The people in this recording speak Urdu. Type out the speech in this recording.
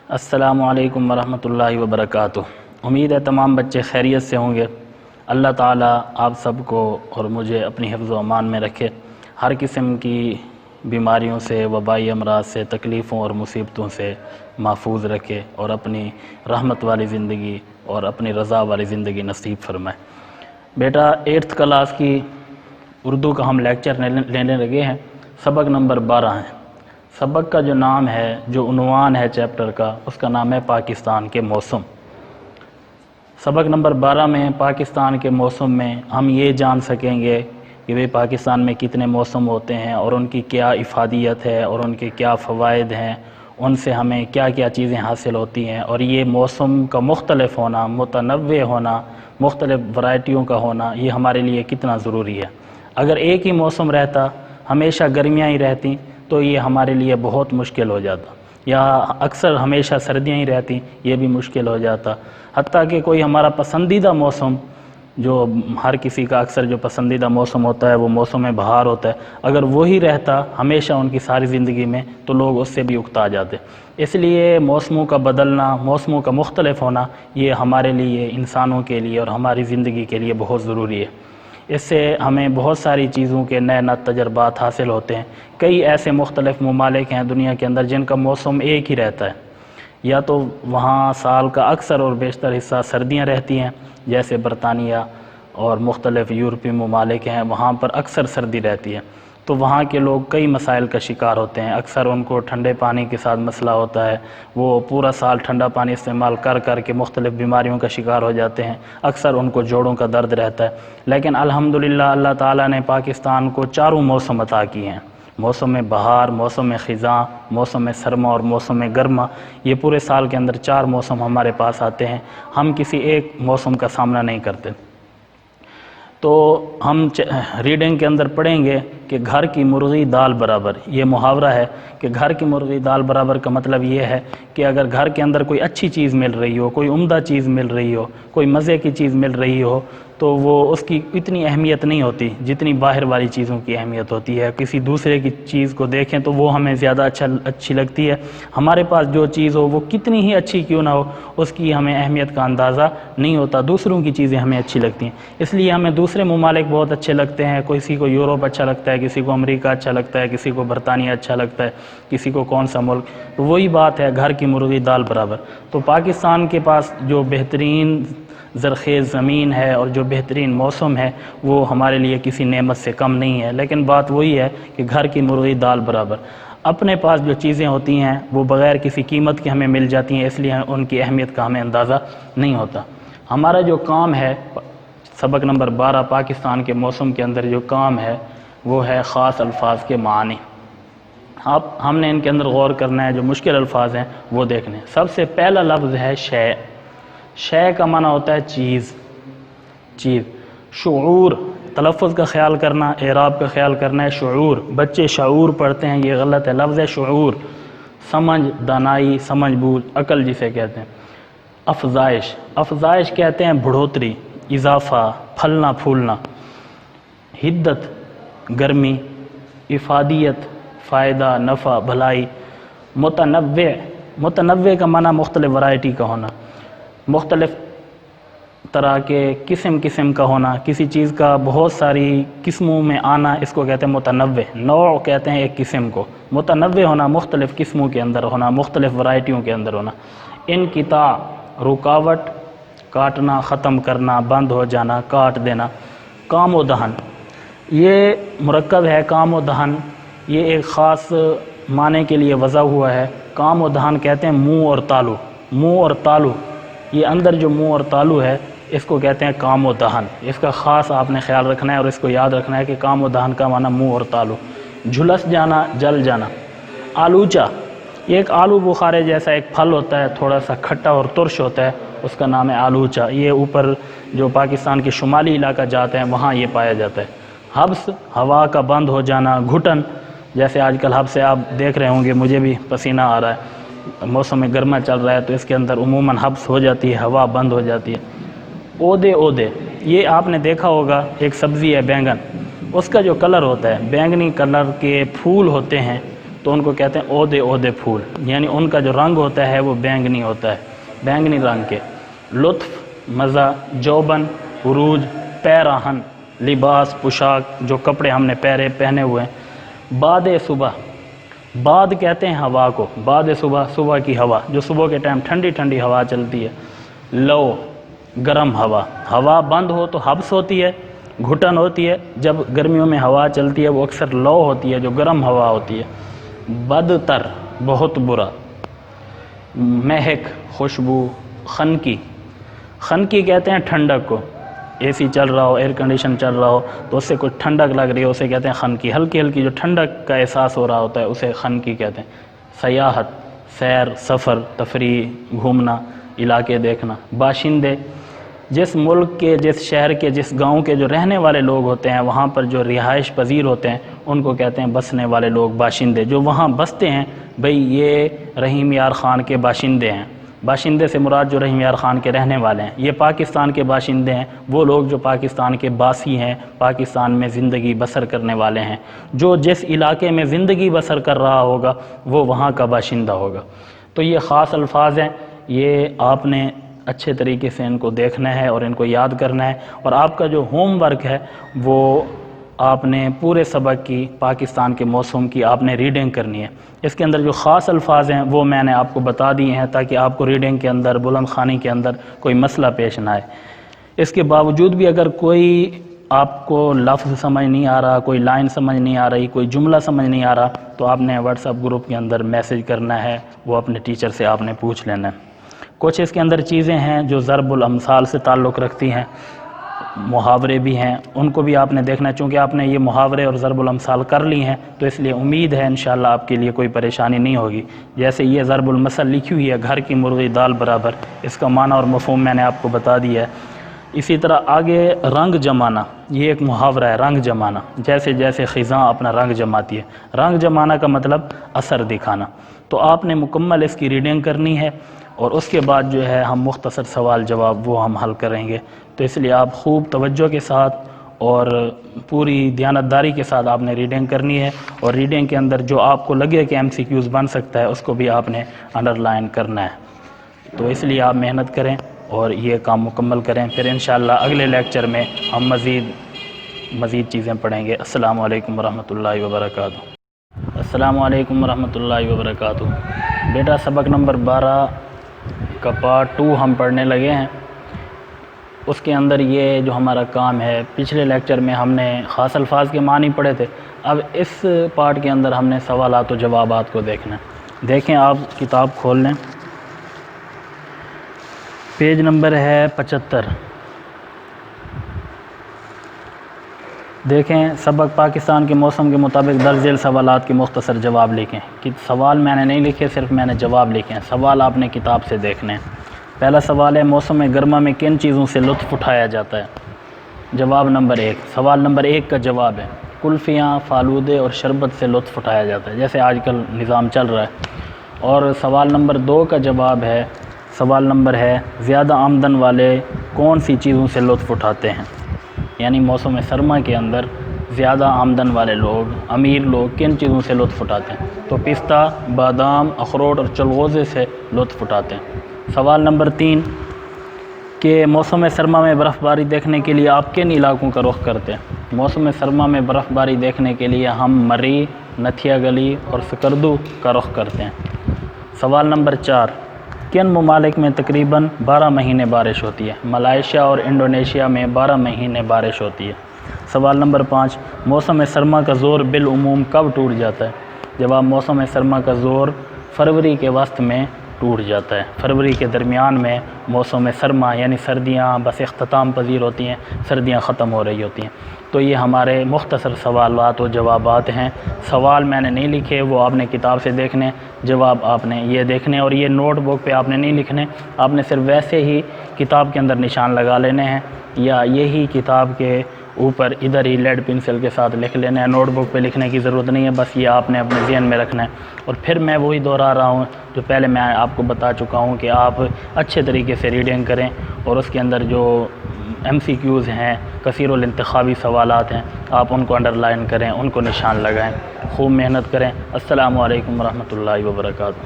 السلام علیکم ورحمۃ اللہ وبرکاتہ۔ امید ہے تمام بچے خیریت سے ہوں گے۔ اللہ تعالیٰ آپ سب کو اور مجھے اپنی حفظ و امان میں رکھے، ہر قسم کی بیماریوں سے، وبائی امراض سے، تکلیفوں اور مصیبتوں سے محفوظ رکھے اور اپنی رحمت والی زندگی اور اپنی رضا والی زندگی نصیب فرمائے۔ بیٹا 8th کلاس کی اردو کا ہم لیکچر لینے لگے ہیں، سبق نمبر 12 ہے۔ سبق کا جو نام ہے، جو عنوان ہے چیپٹر کا، اس کا نام ہے پاکستان کے موسم۔ سبق نمبر 12 میں پاکستان کے موسم میں ہم یہ جان سکیں گے کہ بھئی پاکستان میں کتنے موسم ہوتے ہیں اور ان کی کیا افادیت ہے اور ان کے کیا فوائد ہیں، ان سے ہمیں کیا کیا چیزیں حاصل ہوتی ہیں، اور یہ موسم کا مختلف ہونا، متنوع ہونا، مختلف ورائٹیوں کا ہونا، یہ ہمارے لیے کتنا ضروری ہے۔ اگر ایک ہی موسم رہتا، ہمیشہ گرمیاں ہی رہتی، تو یہ ہمارے لیے بہت مشکل ہو جاتا، یا اکثر ہمیشہ سردیاں ہی رہتی، یہ بھی مشکل ہو جاتا۔ حتیٰ کہ کوئی ہمارا پسندیدہ موسم، جو ہر کسی کا اکثر جو پسندیدہ موسم ہوتا ہے وہ موسم بہار ہوتا ہے، اگر وہی رہتا ہمیشہ ان کی ساری زندگی میں، تو لوگ اس سے بھی اکتا جاتے۔ اس لیے موسموں کا بدلنا، موسموں کا مختلف ہونا، یہ ہمارے لیے، انسانوں کے لیے اور ہماری زندگی کے لیے بہت ضروری ہے۔ اس سے ہمیں بہت ساری چیزوں کے نئے نئے تجربات حاصل ہوتے ہیں۔ کئی ایسے مختلف ممالک ہیں دنیا کے اندر جن کا موسم ایک ہی رہتا ہے، یا تو وہاں سال کا اکثر اور بیشتر حصہ سردیاں رہتی ہیں، جیسے برطانیہ اور مختلف یورپی ممالک ہیں، وہاں پر اکثر سردی رہتی ہے، تو وہاں کے لوگ کئی مسائل کا شکار ہوتے ہیں۔ اکثر ان کو ٹھنڈے پانی کے ساتھ مسئلہ ہوتا ہے، وہ پورا سال ٹھنڈا پانی استعمال کر کر کے مختلف بیماریوں کا شکار ہو جاتے ہیں، اکثر ان کو جوڑوں کا درد رہتا ہے۔ لیکن الحمدللہ اللہ تعالیٰ نے پاکستان کو چاروں موسم عطا کیے ہیں، موسم بہار، موسم خزاں، موسم سرما اور موسم گرما۔ یہ پورے سال کے اندر 4 موسم ہمارے پاس آتے ہیں، ہم کسی ایک موسم کا سامنا نہیں کرتے۔ تو ہم ریڈنگ کے اندر پڑھیں گے کہ گھر کی مرغی دال برابر، یہ محاورہ ہے کہ گھر کی مرغی دال برابر کا مطلب یہ ہے کہ اگر گھر کے اندر کوئی اچھی چیز مل رہی ہو، کوئی عمدہ چیز مل رہی ہو، کوئی مزے کی چیز مل رہی ہو، تو وہ اس کی اتنی اہمیت نہیں ہوتی جتنی باہر والی چیزوں کی اہمیت ہوتی ہے۔ کسی دوسرے کی چیز کو دیکھیں تو وہ ہمیں زیادہ اچھی لگتی ہے۔ ہمارے پاس جو چیز ہو وہ کتنی ہی اچھی کیوں نہ ہو، اس کی ہمیں اہمیت کا اندازہ نہیں ہوتا، دوسروں کی چیزیں ہمیں اچھی لگتی ہیں۔ اس لیے ہمیں دوسرے ممالک بہت اچھے لگتے ہیں، کسی کو یورپ اچھا لگتا ہے، کسی کو امریکہ اچھا لگتا ہے، کسی کو برطانیہ اچھا لگتا ہے، کسی کو کون سا ملک۔ تو وہی بات ہے، گھر کی مرغی دال برابر۔ تو پاکستان کے پاس جو بہترین زرخیز زمین ہے اور جو بہترین موسم ہے، وہ ہمارے لیے کسی نعمت سے کم نہیں ہے، لیکن بات وہی ہے کہ گھر کی مرغی دال برابر۔ اپنے پاس جو چیزیں ہوتی ہیں وہ بغیر کسی قیمت کے ہمیں مل جاتی ہیں، اس لیے ان کی اہمیت کا ہمیں اندازہ نہیں ہوتا۔ ہمارا جو کام ہے، سبق نمبر 12 پاکستان کے موسم کے اندر جو کام ہے وہ ہے خاص الفاظ کے معنی۔ ہم نے ان کے اندر غور کرنا ہے، جو مشکل الفاظ ہیں وہ دیکھنے ہیں۔ سب سے پہلا لفظ ہے شے۔ شے کا معنی ہوتا ہے چیز، چیز۔ شعور، تلفظ کا خیال کرنا، اعراب کا خیال کرنا ہے شعور۔ بچے شعور پڑھتے ہیں، یہ غلط ہے، لفظ ہے شعور۔ سمجھ، دانائی، سمجھ بوجھ، عقل جسے کہتے ہیں۔ افزائش، افزائش کہتے ہیں بڑھوتری، اضافہ، پھلنا پھولنا۔ حدت، گرمی۔ افادیت، فائدہ، نفع، بھلائی۔ متنوع، متنوع کا معنی مختلف ورائٹی کا ہونا، مختلف طرح کے قسم کا ہونا، کسی چیز کا بہت ساری قسموں میں آنا، اس کو کہتے ہیں متنوع۔ نوع کہتے ہیں ایک قسم کو، متنوع ہونا مختلف قسموں کے اندر ہونا، مختلف ورائٹیوں کے اندر ہونا۔ انقطاع، رکاوٹ، کاٹنا، ختم کرنا، بند ہو جانا، کاٹ دینا۔ کام و دہن، یہ مرکب ہے کام و دہن، یہ ایک خاص معنی کے لیے وضع ہوا ہے۔ کام و دہن کہتے ہیں منہ اور تالو، منہ اور تالو، یہ اندر جو منہ اور تالو ہے اس کو کہتے ہیں کام و دہن۔ اس کا خاص آپ نے خیال رکھنا ہے اور اس کو یاد رکھنا ہے کہ کام و دہن کا معنی منہ اور تالو۔ جھلس جانا، جل جانا۔ آلوچا، یہ ایک آلو بخارے جیسا ایک پھل ہوتا ہے، تھوڑا سا کھٹا اور ترش ہوتا ہے، اس کا نام ہے آلوچا۔ یہ اوپر جو پاکستان کے شمالی علاقہ جاتے ہیں وہاں یہ پایا جاتا ہے۔ حبس، ہوا کا بند ہو جانا۔ گھٹن، جیسے آج کل حبس سے آپ دیکھ رہے ہوں گے، مجھے بھی پسینہ آ رہا ہے، موسم گرما چل رہا ہے تو اس کے اندر عموماً حبس ہو جاتی ہے، ہوا بند ہو جاتی ہے۔ عہدے، عہدے، یہ آپ نے دیکھا ہوگا ایک سبزی ہے بینگن، اس کا جو کلر ہوتا ہے، بینگنی کلر کے پھول ہوتے ہیں، تو ان کو کہتے ہیں عہدے عہدے پھول، یعنی ان کا جو رنگ ہوتا ہے وہ بینگنی ہوتا ہے، بینگنی رنگ کے۔ لطف، مزہ، جوبن، عروج، پیراہن، لباس، پوشاک، جو کپڑے ہم نے پہنے ہوئے ہیں۔ باد صبح، باد کہتے ہیں ہوا کو، باد صبح، صبح کی ہوا جو صبح کے ٹائم ٹھنڈی ٹھنڈی ہوا چلتی ہے۔ لو، گرم ہوا، ہوا بند ہو تو حبس ہوتی ہے، گھٹن ہوتی ہے، جب گرمیوں میں ہوا چلتی ہے وہ اکثر لو ہوتی ہے جو گرم ہوا ہوتی ہے۔ بدتر، بہت برا۔ مہک، خوشبو، خنکی، خنکی کہتے ہیں ٹھنڈک کو، اے سی چل رہا ہو، ایئر کنڈیشن چل رہا ہو تو اس سے کچھ ٹھنڈک لگ رہی ہے، اسے کہتے ہیں خنکی، ہلکی ہلکی جو ٹھنڈک کا احساس ہو رہا ہوتا ہے اسے خنکی کہتے ہیں۔ سیاحت، سیر، سفر، تفریح، گھومنا، علاقے دیکھنا۔ باشندے، جس ملک کے، جس شہر کے، جس گاؤں کے جو رہنے والے لوگ ہوتے ہیں، وہاں پر جو رہائش پذیر ہوتے ہیں ان کو کہتے ہیں بسنے والے لوگ، باشندے۔ جو وہاں بستے ہیں بھئی یہ رحیم یار خان کے باشندے ہیں، باشندے سے مراد جو رحیم یار خان کے رہنے والے ہیں، یہ پاکستان کے باشندے ہیں، وہ لوگ جو پاکستان کے باسی ہیں، پاکستان میں زندگی بسر کرنے والے ہیں۔ جو جس علاقے میں زندگی بسر کر رہا ہوگا وہ وہاں کا باشندہ ہوگا۔ تو یہ خاص الفاظ ہیں، یہ آپ نے اچھے طریقے سے ان کو دیکھنا ہے اور ان کو یاد کرنا ہے، اور آپ کا جو ہوم ورک ہے وہ آپ نے پورے سبق کی، پاکستان کے موسم کی آپ نے ریڈنگ کرنی ہے۔ اس کے اندر جو خاص الفاظ ہیں وہ میں نے آپ کو بتا دیے ہیں تاکہ آپ کو ریڈنگ کے اندر، بلند خوانی کے اندر کوئی مسئلہ پیش نہ آئے۔ اس کے باوجود بھی اگر کوئی آپ کو لفظ سمجھ نہیں آ رہا، کوئی لائن سمجھ نہیں آ رہی، کوئی جملہ سمجھ نہیں آ رہا تو آپ نے واٹس ایپ گروپ کے اندر میسج کرنا ہے، وہ اپنے ٹیچر سے آپ نے پوچھ لینا ہے۔ کچھ اس کے اندر چیزیں ہیں جو ضرب الامثال سے تعلق رکھتی ہیں، محاورے بھی ہیں، ان کو بھی آپ نے دیکھنا ہے۔ چونکہ آپ نے یہ محاورے اور ضرب الامثال کر لی ہیں تو اس لیے امید ہے انشاءاللہ آپ کے لیے کوئی پریشانی نہیں ہوگی۔ جیسے یہ ضرب المثل لکھی ہوئی ہے، گھر کی مرغی دال برابر، اس کا معنی اور مفہوم میں نے آپ کو بتا دیا ہے۔ اسی طرح آگے رنگ جمانا، یہ ایک محاورہ ہے، رنگ جمانا، جیسے جیسے خزاں اپنا رنگ جماتی ہے۔ رنگ جمانا کا مطلب اثر دکھانا۔ تو آپ نے مکمل اس کی ریڈنگ کرنی ہے اور اس کے بعد جو ہے ہم مختصر سوال جواب وہ ہم حل کریں گے۔ تو اس لیے آپ خوب توجہ کے ساتھ اور پوری دیانتداری کے ساتھ آپ نے ریڈنگ کرنی ہے، اور ریڈنگ کے اندر جو آپ کو لگے کہ ایم سی کیوز بن سکتا ہے اس کو بھی آپ نے انڈر لائن کرنا ہے۔ تو اس لیے آپ محنت کریں اور یہ کام مکمل کریں، پھر انشاءاللہ اگلے لیکچر میں ہم مزید چیزیں پڑھیں گے۔ السلام علیکم ورحمۃ اللہ وبرکاتہ۔ السلام علیکم ورحمۃ اللہ وبرکاتہ۔ بیٹا سبق نمبر 12 کا پارٹ 2 ہم پڑھنے لگے ہیں۔ اس کے اندر یہ جو ہمارا کام ہے، پچھلے لیکچر میں ہم نے خاص الفاظ کے معنی پڑھے تھے، اب اس پارٹ کے اندر ہم نے سوالات و جوابات کو دیکھنا ہے۔ دیکھیں، آپ کتاب کھول لیں، پیج نمبر ہے 75۔ دیکھیں، سبق پاکستان کے موسم کے مطابق درج ذیل سوالات کے مختصر جواب لکھیں۔ کہ سوال میں نے نہیں لکھے، صرف میں نے جواب لکھے ہیں۔ سوال آپ نے کتاب سے دیکھنے ہیں۔ پہلا سوال ہے، موسم گرما میں کن چیزوں سے لطف اٹھایا جاتا ہے؟ جواب نمبر 1، سوال نمبر 1 کا جواب ہے کلفیاں، فالودے اور شربت سے لطف اٹھایا جاتا ہے، جیسے آج کل نظام چل رہا ہے۔ اور سوال نمبر 2 کا جواب ہے، سوال نمبر ہے زیادہ آمدن والے کون سی چیزوں سے لطف اٹھاتے ہیں؟ یعنی موسم سرما کے اندر زیادہ آمدن والے لوگ، امیر لوگ کن چیزوں سے لطف اٹھاتے ہیں؟ تو پستہ، بادام، اخروٹ اور چلغوزے سے لطف اٹھاتے ہیں۔ سوال نمبر 3 کہ موسم سرما میں برف باری دیکھنے کے لیے آپ کن علاقوں کا رخ کرتے ہیں؟ موسم سرما میں برف باری دیکھنے کے لیے ہم مری، نتھیا گلی اور سکردو کا رخ کرتے ہیں۔ سوال نمبر 4 کن ممالک میں تقریباً 12 مہینے بارش ہوتی ہے؟ ملائیشیا اور انڈونیشیا میں 12 مہینے بارش ہوتی ہے۔ سوال نمبر 5 موسم سرما کا زور بالعموم کب ٹوٹ جاتا ہے؟ جواب موسم سرما کا زور فروری کے وسط میں ٹوٹ جاتا ہے۔ فروری کے درمیان میں موسم سرما یعنی سردیاں بس اختتام پذیر ہوتی ہیں، سردیاں ختم ہو رہی ہوتی ہیں۔ تو یہ ہمارے مختصر سوالات و جوابات ہیں۔ سوال میں نے نہیں لکھے، وہ آپ نے کتاب سے دیکھنے، جواب آپ نے یہ دیکھنے، اور یہ نوٹ بک پہ آپ نے نہیں لکھنے، آپ نے صرف ویسے ہی کتاب کے اندر نشان لگا لینے ہیں، یا یہی کتاب کے اوپر ادھر ہی لیڈ پنسل کے ساتھ لکھ لینا ہے۔ نوٹ بک پہ لکھنے کی ضرورت نہیں ہے، بس یہ آپ نے اپنے ذہن میں رکھنا ہے۔ اور پھر میں وہی دہرا رہا ہوں جو پہلے میں آپ کو بتا چکا ہوں کہ آپ اچھے طریقے سے ریڈنگ کریں، اور اس کے اندر جو MCQs ہیں، کثیر الانتخابی سوالات ہیں، آپ ان کو انڈر لائن کریں، ان کو نشان لگائیں، خوب محنت کریں۔ السلام علیکم ورحمۃ اللہ وبرکاتہ۔